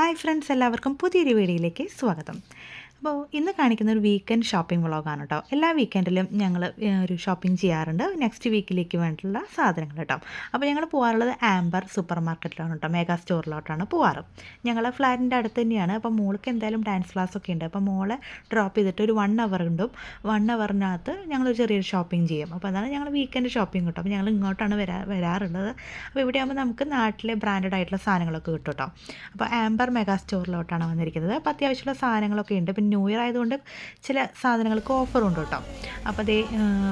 Hi friends, എല്ലാവർക്കും പുതിയൊരു വീഡിയോയിലേക്ക് സ്വാഗതം. അപ്പോൾ ഇന്ന് കാണിക്കുന്ന ഒരു വീക്കെൻഡ് ഷോപ്പിംഗ് വ്ളോഗാണ് കേട്ടോ. എല്ലാ വീക്കെൻഡിലും ഞങ്ങൾ ഒരു ഷോപ്പിംഗ് ചെയ്യാറുണ്ട്, നെക്സ്റ്റ് വീക്കിലേക്ക് വേണ്ടിയിട്ടുള്ള സാധനങ്ങൾ കേട്ടോ. അപ്പോൾ ഞങ്ങൾ പോകാറുള്ളത് ആംബർ സൂപ്പർ മാർക്കറ്റിലാണ് കേട്ടോ, മെഗാ സ്റ്റോറിലോട്ടാണ് പോകാറ്. ഞങ്ങൾ ഫ്ലാറ്റിൻ്റെ അടുത്ത് തന്നെയാണ്. അപ്പോൾ മോൾക്ക് എന്തായാലും ഡാൻസ് ക്ലാസ്സൊക്കെ ഉണ്ട്. അപ്പോൾ മോളെ ഡ്രോപ്പ് ചെയ്തിട്ട് ഒരു 1 അവർ ഉണ്ട്. 1 അവറിനകത്ത് ഞങ്ങളൊരു ചെറിയൊരു ഷോപ്പിംഗ് ചെയ്യും. അപ്പോൾ അതാണ് ഞങ്ങൾ വീക്കെൻഡ് ഷോപ്പിംഗ് കേട്ടോ. അപ്പോൾ ഞങ്ങൾ ഇങ്ങോട്ടാണ് വരാറുള്ളത്. അപ്പോൾ ഇവിടെ ആകുമ്പോൾ നമുക്ക് നാട്ടിലെ ബ്രാൻഡഡ് ആയിട്ടുള്ള സാധനങ്ങളൊക്കെ കിട്ടും കേട്ടോ. അപ്പോൾ ആംബർ മെഗാ സ്റ്റോറിലോട്ടാണ് വന്നിരിക്കുന്നത്. അപ്പോൾ അത്യാവശ്യമുള്ള സാധനങ്ങളൊക്കെ ഉണ്ട്. പിന്നെ ന്യൂ ഇയർ ആയതുകൊണ്ട് ചില സാധനങ്ങൾക്ക് ഓഫറുണ്ട് കേട്ടോ. അപ്പോൾ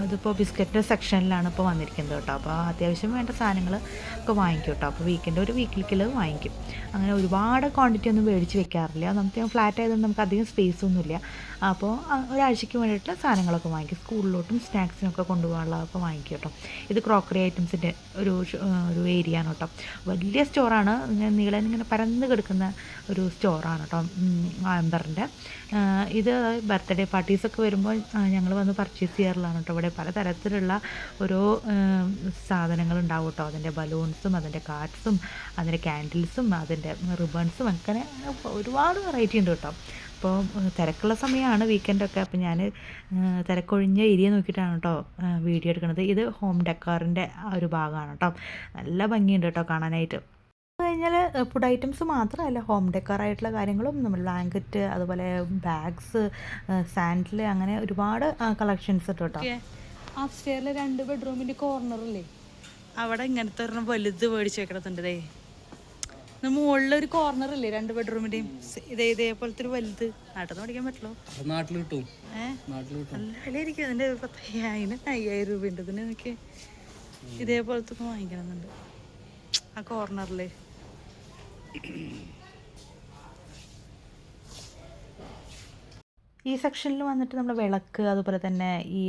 ഇതിപ്പോൾ ബിസ്ക്കറ്റിൻ്റെ സെക്ഷനിലാണ് ഇപ്പോൾ വന്നിരിക്കുന്നത് കേട്ടോ. അപ്പോൾ അത്യാവശ്യം വേണ്ട സാധനങ്ങൾ ഒക്കെ വാങ്ങിക്കും കേട്ടോ. അപ്പോൾ ഒരു വീക്കിലേക്കുള്ളത് വാങ്ങിക്കും. അങ്ങനെ ഒരുപാട് ക്വാണ്ടിറ്റി ഒന്നും മേടിച്ച് വെക്കാറില്ല. നമുക്ക് ഫ്ലാറ്റ് ആയതുകൊണ്ട് നമുക്ക് അധികം സ്പേസ് ഒന്നുമില്ല. അപ്പോൾ ഒരാഴ്ചയ്ക്ക് വേണ്ടിയിട്ടുള്ള സാധനങ്ങളൊക്കെ വാങ്ങിക്കും. സ്കൂളിലോട്ടും സ്നാക്സിനൊക്കെ കൊണ്ടുപോകാനുള്ളതൊക്കെ വാങ്ങിക്കും കേട്ടോ. ഇത് ക്രോക്കറി ഐറ്റംസിൻ്റെ ഒരു ഏരിയ ആണ് കേട്ടോ. വലിയ സ്റ്റോറാണ്. നീളൻ ഇങ്ങനെ പരന്ന് കിടക്കുന്ന ഒരു സ്റ്റോറാണ് കേട്ടോ ആംബറിൻ്റെ. ഇത് ബർത്ത്ഡേ പാർട്ടീസൊക്കെ വരുമ്പോൾ ഞങ്ങൾ വന്ന് പർച്ചേസ് ചെയ്യാറുള്ളതാണ് കേട്ടോ. ഇവിടെ പലതരത്തിലുള്ള ഓരോ സാധനങ്ങളുണ്ടാവും കേട്ടോ. അതിൻ്റെ ബലൂൺസും അതിൻ്റെ കാർഡ്സും അതിൻ്റെ ക്യാൻഡിൽസും അതിൻ്റെ റിബൺസും അങ്ങനെ ഒരുപാട് വെറൈറ്റി ഉണ്ട് കേട്ടോ. അപ്പോൾ തിരക്കുള്ള സമയമാണ് വീക്കെൻഡൊക്കെ. അപ്പോൾ ഞാൻ തിരക്കൊഴിഞ്ഞ ഏരിയ നോക്കിയിട്ടാണ് കേട്ടോ വീഡിയോ എടുക്കുന്നത്. ഇത് ഹോം ഡെക്കോറിൻ്റെ ഒരു ഭാഗമാണ് കേട്ടോ. നല്ല ഭംഗിയുണ്ട് കേട്ടോ കാണാനായിട്ട്. കഴിഞ്ഞാൽ ഫുഡ് ഐറ്റംസ് മാത്രമല്ല, ഹോം ഡെക്കറായിട്ടുള്ള കാര്യങ്ങളും നമ്മൾ ബ്ലാങ്കറ്റ്, അതുപോലെ ബാഗ്സ്, സാൻഡിൽ, അങ്ങനെ ഒരുപാട് കളക്ഷൻസ് ഉണ്ട് കേട്ടോ. അപ്സ്റ്റെയറിൽ 2 ബെഡ്റൂമിൻ്റെ കോർണറില്ലേ, അവിടെ ഇങ്ങനത്തെ ഒരെണ്ണം വലുത് മേടിച്ച് വെക്കണത്തുണ്ട്. മുകളിലൊരു കോർണറില്ലേ 2 ബെഡ്റൂമിൻ്റെയും, ഇതേപോലത്തെ ഒരു വലുത് നാട്ടിൽ നിന്ന് പഠിക്കാൻ പറ്റുള്ളൂ. നാട്ടിൽ കിട്ടും. നല്ല വിലയായിരിക്കും അതിൻ്റെ. 50,000 രൂപ ഉണ്ട് ഇതിന്. എനിക്ക് ഇതേപോലത്തെ വാങ്ങിക്കണമെന്നുണ്ട് ആ കോർണറിൽ. ഈ സെക്ഷനിൽ വന്നിട്ട് നമ്മൾ വിളക്ക്, അതുപോലെ തന്നെ ഈ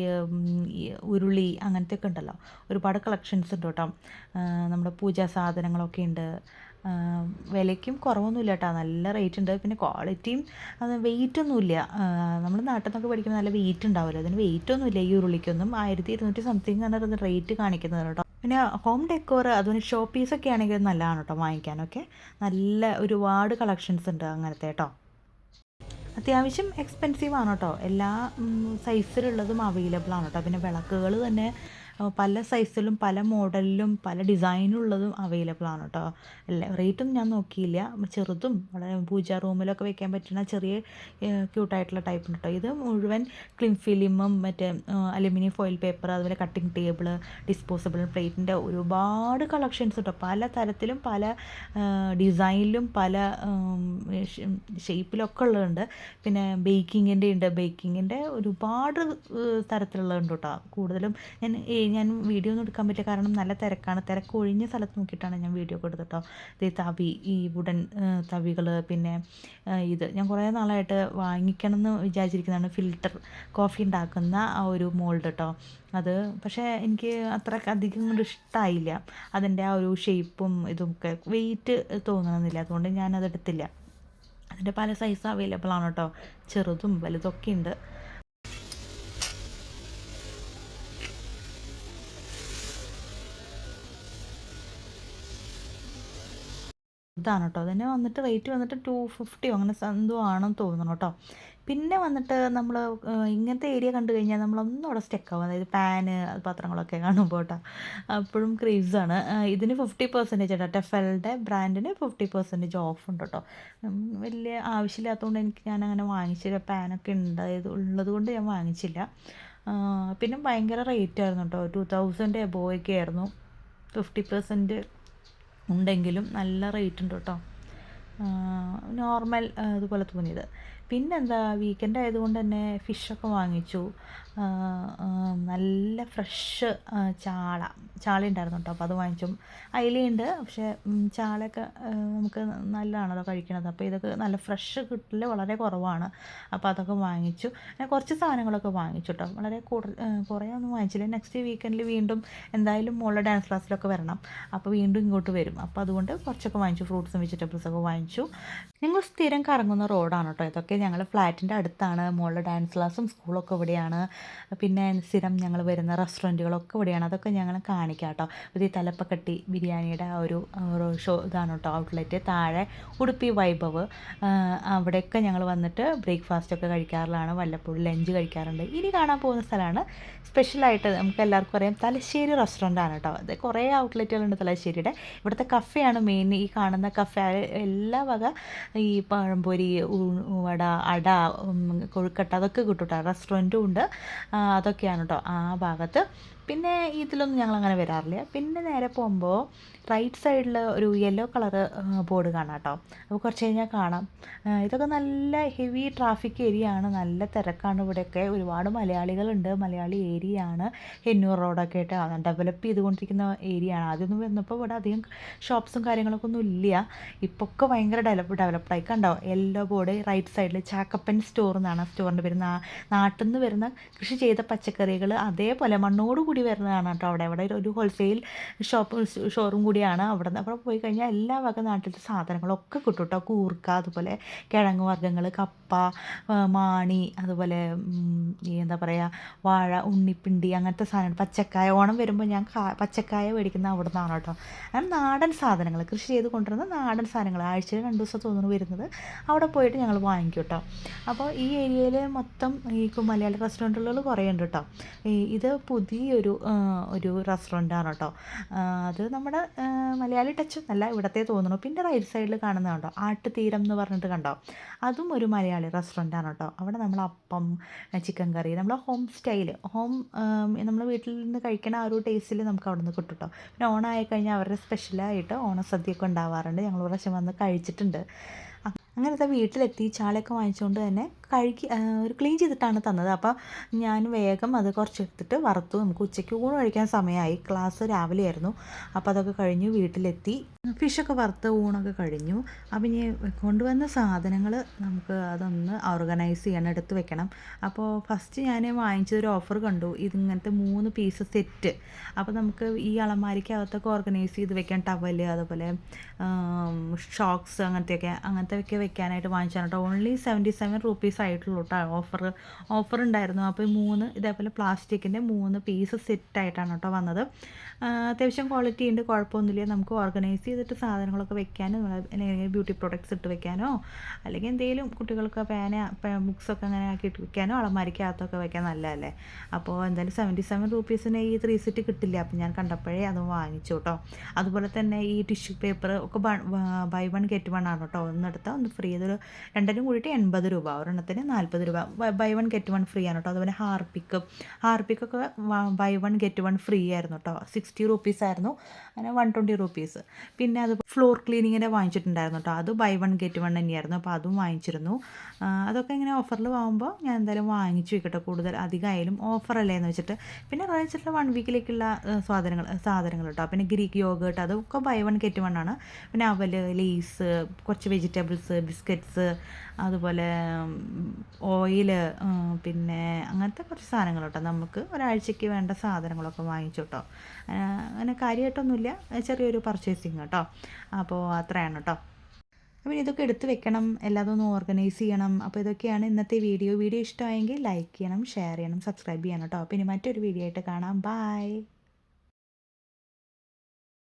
ഉരുളി, അങ്ങനത്തെ ഒക്കെ ഉണ്ടല്ലോ. ഒരുപാട് കളക്ഷൻസ് ഉണ്ട് കേട്ടോ. നമ്മുടെ പൂജാ സാധനങ്ങളൊക്കെ ഉണ്ട്. വിലയ്ക്കും കുറവൊന്നുമില്ല കേട്ടോ. നല്ല റേറ്റ് ഉണ്ട്. പിന്നെ ക്വാളിറ്റിയും വെയിറ്റൊന്നുമില്ല. നമ്മൾ നാട്ടിൽ നിന്നൊക്കെ പഠിക്കുമ്പോൾ നല്ല വെയിറ്റ് ഉണ്ടാവില്ല. അതിന് വെയിറ്റൊന്നുമില്ല ഈ ഉരുളിക്കൊന്നും. 1200 സംതിങ് ആണ് റേറ്റ് കാണിക്കുന്നത് കേട്ടോ. പിന്നെ ഹോം ഡെക്കോർ, അതുപോലെ ഷോ പീസൊക്കെ ആണെങ്കിൽ നല്ലതാണ് കേട്ടോ വാങ്ങിക്കാനൊക്കെ. നല്ല ഒരുപാട് കളക്ഷൻസ് ഉണ്ട് അങ്ങനത്തെ കേട്ടോ. അത്യാവശ്യം എക്സ്പെൻസീവ് ആണ് കേട്ടോ. എല്ലാ സൈസിലുള്ളതും അവൈലബിൾ ആണ് കേട്ടോ. പിന്നെ വിളക്കുകൾ തന്നെ പല സൈസിലും പല മോഡലിലും പല ഡിസൈനുള്ളതും അവൈലബിൾ ആണ് കേട്ടോ. റേറ്റൊന്നും ഞാൻ നോക്കിയില്ല. ചെറുതും വളരെ പൂജാ റൂമിലൊക്കെ വെക്കാൻ പറ്റുന്ന ചെറിയ ക്യൂട്ടായിട്ടുള്ള ടൈപ്പ് ഉണ്ട് കേട്ടോ. ഇത് മുഴുവൻ ക്ലിൻ ഫിലിമും മറ്റേ അലുമിനിയം ഫോയിൽ പേപ്പർ, അതുപോലെ കട്ടിങ് ടേബിൾ, ഡിസ്പോസിബിൾ പ്ലേറ്റിൻ്റെ ഒരുപാട് കളക്ഷൻസ് കേട്ടോ. പല തരത്തിലും പല ഡിസൈനിലും പല ഷേപ്പിലൊക്കെ ഉള്ളതുണ്ട്. പിന്നെ ബേക്കിങ്ങിൻ്റെ ഉണ്ട്. ബേക്കിങ്ങിൻ്റെ ഒരുപാട് തരത്തിലുള്ളതുണ്ട് കേട്ടോ. കൂടുതലും ഞാൻ വീഡിയോ ഒന്നും എടുക്കാൻ പറ്റില്ല, കാരണം നല്ല തിരക്കാണ്. തിരക്ക് ഒഴിഞ്ഞ സ്ഥലത്ത് നോക്കിയിട്ടാണ് ഞാൻ വീഡിയോ ഒക്കെ എടുത്തിട്ടോ. തവി, ഈ വുഡൻ തവികൾ, പിന്നെ ഇത് ഞാൻ കുറേ നാളായിട്ട് വാങ്ങിക്കണം എന്ന് വിചാരിച്ചിരിക്കുന്നതാണ്, ഫിൽറ്റർ കോഫി ഉണ്ടാക്കുന്ന ആ ഒരു മോൾഡ് കേട്ടോ. അത് പക്ഷേ എനിക്ക് അത്ര അധികം കൊണ്ട് ഇഷ്ടമായില്ല. അതിൻ്റെ ആ ഒരു ഷേപ്പും ഇതൊക്കെ വെയിറ്റ് തോന്നണമെന്നില്ല, അതുകൊണ്ട് ഞാനതെടുത്തില്ല. അതിൻ്റെ പല സൈസ് അവൈലബിൾ ആണ് കേട്ടോ. ചെറുതും വലുതൊക്കെ ഉണ്ട്. ഇതാണ് കേട്ടോ. അതിന് വന്നിട്ട് റേറ്റ് വന്നിട്ട് 250 അങ്ങനെ എന്തോ ആണെന്ന് തോന്നുന്നു കേട്ടോ. പിന്നെ വന്നിട്ട് നമ്മൾ ഇങ്ങനത്തെ ഏരിയ കണ്ടു കഴിഞ്ഞാൽ നമ്മളൊന്നും അവിടെ സ്റ്റെക്കാവും. അതായത് പാന്, പാത്രങ്ങളൊക്കെ കാണുമ്പോൾ കേട്ടോ അപ്പോഴും ക്രേസാണ്. ഇതിന് 50% കേട്ടോ. ടെഫലിൻ്റെ ബ്രാൻഡിന് 50% ഓഫ് ഉണ്ട് കേട്ടോ. വലിയ ആവശ്യമില്ലാത്തതുകൊണ്ട് ഞാൻ അങ്ങനെ വാങ്ങിച്ചില്ല. പാനൊക്കെ ഉള്ളത് കൊണ്ട് ഞാൻ വാങ്ങിച്ചില്ല. പിന്നെ ഭയങ്കര റേറ്റ് ആയിരുന്നു കേട്ടോ. 2000 എബോവൊക്കെ ആയിരുന്നു. 50% ഉണ്ടെങ്കിലും നല്ല റേറ്റ് ഉണ്ട് കേട്ടോ. നോർമൽ അതുപോലെ തോന്നിയത്. പിന്നെന്താ, വീക്കെൻഡ് ആയതുകൊണ്ട് തന്നെ ഫിഷൊക്കെ വാങ്ങിച്ചു. നല്ല ഫ്രഷ് ചാള ഉണ്ടായിരുന്നു കേട്ടോ. അപ്പോൾ അത് വാങ്ങിച്ചു. അയിലയുണ്ട്, പക്ഷേ ചാളയൊക്കെ നമുക്ക് നല്ലതാണല്ലോ കഴിക്കണത്. അപ്പോൾ ഇതൊക്കെ നല്ല ഫ്രഷ് കിട്ടൽ വളരെ കുറവാണ്. അപ്പോൾ അതൊക്കെ വാങ്ങിച്ചു. കുറച്ച് സാധനങ്ങളൊക്കെ വാങ്ങിച്ചു കേട്ടോ. വളരെ കുറേ ഒന്നും വാങ്ങിച്ചില്ല. നെക്സ്റ്റ് വീക്കെൻഡിൽ വീണ്ടും എന്തായാലും മോളുടെ ഡാൻസ് ക്ലാസ്സിലൊക്കെ വരണം. അപ്പോൾ വീണ്ടും ഇങ്ങോട്ട് വരും. അപ്പോൾ അതുകൊണ്ട് കുറച്ചൊക്കെ വാങ്ങിച്ചു. ഫ്രൂട്ട്സും വെജിറ്റബിൾസൊക്കെ വാങ്ങിച്ചു. ഞങ്ങൾ സ്ഥിരം കറങ്ങുന്ന റോഡാണ് കേട്ടോ ഇതൊക്കെ. ഞങ്ങൾ ഫ്ലാറ്റിൻ്റെ അടുത്താണ്. മോളുടെ ഡാൻസ് ക്ലാസ്സും സ്കൂളൊക്കെ ഇവിടെയാണ്. പിന്നെ സ്ഥിരം ഞങ്ങൾ വരുന്ന റെസ്റ്റോറൻറ്റുകളൊക്കെ ഇവിടെയാണ്. അതൊക്കെ ഞങ്ങൾ കാണിക്കാം കേട്ടോ. പുതിയ തലപ്പക്കട്ടി ബിരിയാണിയുടെ ആ ഒരു ഇതാണ് കേട്ടോ ഔട്ട്ലെറ്റ്. താഴെ ഉടുപ്പി വൈഭവ്, അവിടെയൊക്കെ ഞങ്ങൾ വന്നിട്ട് ബ്രേക്ക്ഫാസ്റ്റൊക്കെ കഴിക്കാറുള്ളതാണ്. വല്ലപ്പോഴും ലഞ്ച് കഴിക്കാറുണ്ട്. ഇനി കാണാൻ പോകുന്ന സ്ഥലമാണ് സ്പെഷ്യലായിട്ട് നമുക്ക് എല്ലാവർക്കും അറിയാം, തലശ്ശേരി റെസ്റ്റോറൻ്റാണ് കേട്ടോ. അത് കുറേ ഔട്ട്ലെറ്റുകളുണ്ട് തലശ്ശേരിയുടെ. ഇവിടുത്തെ കഫേയാണ് മെയിൻ. ഈ കാണുന്ന കഫേ എല്ലാ വക ഈ പഴംപൊരി, വട, അട, കൊഴുക്കട്ട അതൊക്കെ കിട്ടും കേട്ടോ. റെസ്റ്റോറൻറ്റും ഉണ്ട്. അതൊക്കെയാണ് കേട്ടോ ആ ഭാഗത്ത്. പിന്നെ ഇതിലൊന്നും ഞങ്ങളങ്ങനെ വരാറില്ല. പിന്നെ നേരെ പോകുമ്പോൾ റൈറ്റ് സൈഡിൽ ഒരു യെല്ലോ കളറ് ബോർഡ് കാണാം കേട്ടോ. അപ്പോൾ കുറച്ച് കഴിഞ്ഞാൽ കാണാം. ഇതൊക്കെ നല്ല ഹെവി ട്രാഫിക് ഏരിയ ആണ്. നല്ല തിരക്കാണ് ഇവിടെയൊക്കെ. ഒരുപാട് മലയാളികളുണ്ട്. മലയാളി ഏരിയ ആണ്. ഹെന്നൂർ റോഡൊക്കെ ആയിട്ട് ഡെവലപ്പ് ചെയ്തുകൊണ്ടിരിക്കുന്ന ഏരിയ ആണ്. ആദ്യമൊന്നും വന്നപ്പോൾ ഇവിടെ അധികം ഷോപ്സും കാര്യങ്ങളൊക്കെ ഒന്നും ഇല്ല. ഇപ്പോൾ ഒക്കെ ഭയങ്കര ഡെവലപ്ഡായി. കണ്ടോ യെല്ലോ ബോർഡ് റൈറ്റ് സൈഡിൽ. ചാക്കപ്പൻ സ്റ്റോർ എന്നാണ് സ്റ്റോറിൻ്റെ പേര്. നാട്ടിൽ നിന്ന് വരുന്ന കൃഷി ചെയ്ത പച്ചക്കറികൾ അതേപോലെ മണ്ണോട് കൂടി വരുന്നതാണ് കേട്ടോ. അവിടെ ഒരു ഹോൾസെയിൽ ഷോറൂം കൂടിയാണ്. അവിടെ പോയി കഴിഞ്ഞാൽ എല്ലാ വക നാട്ടിലത്തെ സാധനങ്ങളൊക്കെ കിട്ടും കേട്ടോ. കൂർക്ക, അതുപോലെ കിഴങ്ങ് വർഗ്ഗങ്ങൾ, കപ്പ, മാണി, അതുപോലെ എന്താ പറയുക, വാഴ, ഉണ്ണിപ്പിണ്ടി, അങ്ങനത്തെ സാധനങ്ങൾ. പച്ചക്കായ, ഓണം വരുമ്പോൾ ഞാൻ പച്ചക്കായ മേടിക്കുന്ന അവിടെ നിന്നാണ് കേട്ടോ. അങ്ങനെ നാടൻ സാധനങ്ങൾ, കൃഷി ചെയ്ത് കൊണ്ടുവരുന്ന നാടൻ സാധനങ്ങൾ ആഴ്ചയിൽ 2 ദിവസം തോന്നുന്നു വരുന്നത്. അവിടെ പോയിട്ട് ഞങ്ങൾ വാങ്ങിക്കും കേട്ടോ. അപ്പോൾ ഈ ഏരിയയിൽ മൊത്തം ഈ മലയാളി റെസ്റ്റോറൻറ്റുകൾ കുറേ ഉണ്ട് കേട്ടോ. ഇത് പുതിയൊരു റെസ്റ്റോറൻറ്റാണ് കേട്ടോ. അത് നമ്മുടെ മലയാളി ടച്ച് അല്ല, ഇവിടത്തെ തോന്നുന്നു. പിന്നെ റൈറ്റ് സൈഡിൽ കാണുന്നത് കണ്ടോ, ആട്ടുതീരം എന്ന് പറഞ്ഞിട്ട് കണ്ടോ, അതും ഒരു മലയാളി റെസ്റ്റോറൻറ്റാണ് കേട്ടോ. അവിടെ നമ്മൾ അപ്പം, ചിക്കൻ കറി, നമ്മൾ ഹോം സ്റ്റൈൽ, നമ്മൾ വീട്ടിൽ നിന്ന് കഴിക്കണ ആ ഒരു ടേസ്റ്റിൽ നമുക്ക് അവിടെ നിന്ന് കിട്ടും കേട്ടോ. പിന്നെ ഓണമായി കഴിഞ്ഞാൽ അവരുടെ സ്പെഷ്യലായിട്ട് ഓണസദ്യയൊക്കെ ഉണ്ടാവാറുണ്ട്. ഞങ്ങൾ ഒരു പ്രാവശ്യം വന്ന് കഴിച്ചിട്ടുണ്ട്. അങ്ങനത്തെ വീട്ടിലെത്തി ചാളയൊക്കെ വാങ്ങിച്ചുകൊണ്ട് തന്നെ ഒരു ക്ലീൻ ചെയ്തിട്ടാണ് തന്നത്. അപ്പോൾ ഞാൻ വേഗം അത് കുറച്ചെടുത്തിട്ട് വറുത്തു. നമുക്ക് ഉച്ചയ്ക്ക് ഊണ് കഴിക്കാൻ സമയമായി. ക്ലാസ് രാവിലെ ആയിരുന്നു. അപ്പോൾ അതൊക്കെ കഴിഞ്ഞു വീട്ടിലെത്തി. ഫിഷൊക്കെ വറുത്ത് ഊണൊക്കെ കഴിഞ്ഞു. അപ്പം ഇനി കൊണ്ടുവന്ന സാധനങ്ങൾ നമുക്ക് അതൊന്ന് ഓർഗനൈസ് ചെയ്യണം, എടുത്ത് വെക്കണം. അപ്പോൾ ഫസ്റ്റ് ഞാൻ വാങ്ങിച്ചൊരു ഓഫർ കണ്ടു. ഇതിങ്ങനത്തെ 3 പീസ് സെറ്റ്. അപ്പോൾ നമുക്ക് ഈ അലമാരിക്കകത്തൊക്കെ ഓർഗനൈസ് ചെയ്ത് വെക്കാൻ ടവല്, അതുപോലെ ഷോക്സ്, അങ്ങനത്തെയൊക്കെ വെക്കാനായിട്ട് വാങ്ങിച്ചാണ് കേട്ടോ. ഓൺലി 77 റുപ്പീസ് ആയിട്ടുള്ളൂ കേട്ടോ. ഓഫർ ഉണ്ടായിരുന്നു. അപ്പോൾ 3 ഇതേപോലെ പ്ലാസ്റ്റിക്കിൻ്റെ 3 പീസ് സെറ്റായിട്ടാണ് കേട്ടോ വന്നത്. അത്യാവശ്യം ക്വാളിറ്റി ഉണ്ട്, കുഴപ്പമൊന്നുമില്ല. നമുക്ക് ഓർഗനൈസ് ചെയ്തിട്ട് സാധനങ്ങളൊക്കെ വെക്കാനോ, അല്ലെങ്കിൽ ബ്യൂട്ടി പ്രോഡക്ട്സ് ഇട്ട് വെക്കാനോ, അല്ലെങ്കിൽ എന്തെങ്കിലും കുട്ടികൾക്ക് ബുക്സൊക്കെ അങ്ങനെ ആക്കി ഇട്ട് വെക്കാനോ, അളമാരിക്കകത്തൊക്കെ വെക്കാൻ നല്ലതല്ലേ. അപ്പോൾ എന്തായാലും 77 റുപ്പീസിന് ഈ 3 സെറ്റ് കിട്ടില്ല. അപ്പോൾ ഞാൻ കണ്ടപ്പോഴേ അത് വാങ്ങിച്ചു കേട്ടോ. അതുപോലെ തന്നെ ഈ ടിഷ്യൂ പേപ്പർ ഒക്കെ ബൈ 1 ഗെറ്റ് 1 ആണ് കേട്ടോ. ഒന്നെടുത്താൽ ഒന്ന് ഫ്രീ. ഇതൊരു രണ്ടിനും കൂടിയിട്ട് 80 രൂപ, ഒരെണ്ണത്തിന് 40 രൂപ. ബൈ 1 ഗെറ്റ് 1 ഫ്രീ ആണ് കേട്ടോ. അതുപോലെ ഹാർപ്പിക്കൊക്കെ ബൈ 1 ഗെറ്റ് 1 ഫ്രീ ആയിരുന്നു കേട്ടോ. 60 റുപ്പീസ് ആയിരുന്നു, അങ്ങനെ 120 റുപ്പീസ്. പിന്നെ അത് ഫ്ലോർ ക്ലീനിങ്ങിൻ്റെ വാങ്ങിച്ചിട്ടുണ്ടായിരുന്നു കേട്ടോ. അത് ബൈ 1 ഗെറ്റ് 1 തന്നെയായിരുന്നു. അപ്പോൾ അതും വാങ്ങിച്ചിരുന്നു. അതൊക്കെ ഇങ്ങനെ ഓഫറിൽ വാങ്ങുമ്പോൾ ഞാൻ എന്തായാലും വാങ്ങിച്ചു വെക്കട്ടെ. കൂടുതൽ അധികമായാലും ഓഫറല്ലേ എന്ന് വെച്ചിട്ട്. പിന്നെ വാങ്ങിച്ചിട്ടുള്ള 1 വീക്കിലേക്കുള്ള സാധനങ്ങൾ കേട്ടോ. പിന്നെ ഗ്രീക്ക് യോഗേട്ട്, അതൊക്കെ ബൈ 1 ഗെറ്റ് 1 ആണ്. പിന്നെ അവല്, ലേസ്, കുറച്ച് വെജിറ്റബിൾസ്, ബിസ്ക്കറ്റ്സ്, അതുപോലെ ഓയില്, പിന്നെ അങ്ങനത്തെ കുറച്ച് സാധനങ്ങൾ കേട്ടോ. നമുക്ക് ഒരാഴ്ചയ്ക്ക് വേണ്ട സാധനങ്ങളൊക്കെ വാങ്ങിച്ചു കേട്ടോ. അങ്ങനെ കാര്യമായിട്ടൊന്നുമില്ല, ചെറിയൊരു പർച്ചേസിങ് കേട്ടോ. അപ്പോൾ അത്രയാണ് കേട്ടോ. അപ്പോൾ ഇതൊക്കെ എടുത്ത് വെക്കണം, എല്ലാതും ഒന്ന് ഓർഗനൈസ് ചെയ്യണം. അപ്പോൾ ഇതൊക്കെയാണ് ഇന്നത്തെ വീഡിയോ. ഇഷ്ടമായെങ്കിൽ ലൈക്ക് ചെയ്യണം, ഷെയർ ചെയ്യണം, സബ്സ്ക്രൈബ് ചെയ്യണം കേട്ടോ. പിന്നെ മറ്റൊരു വീഡിയോ ആയിട്ട് കാണാം. ബൈ.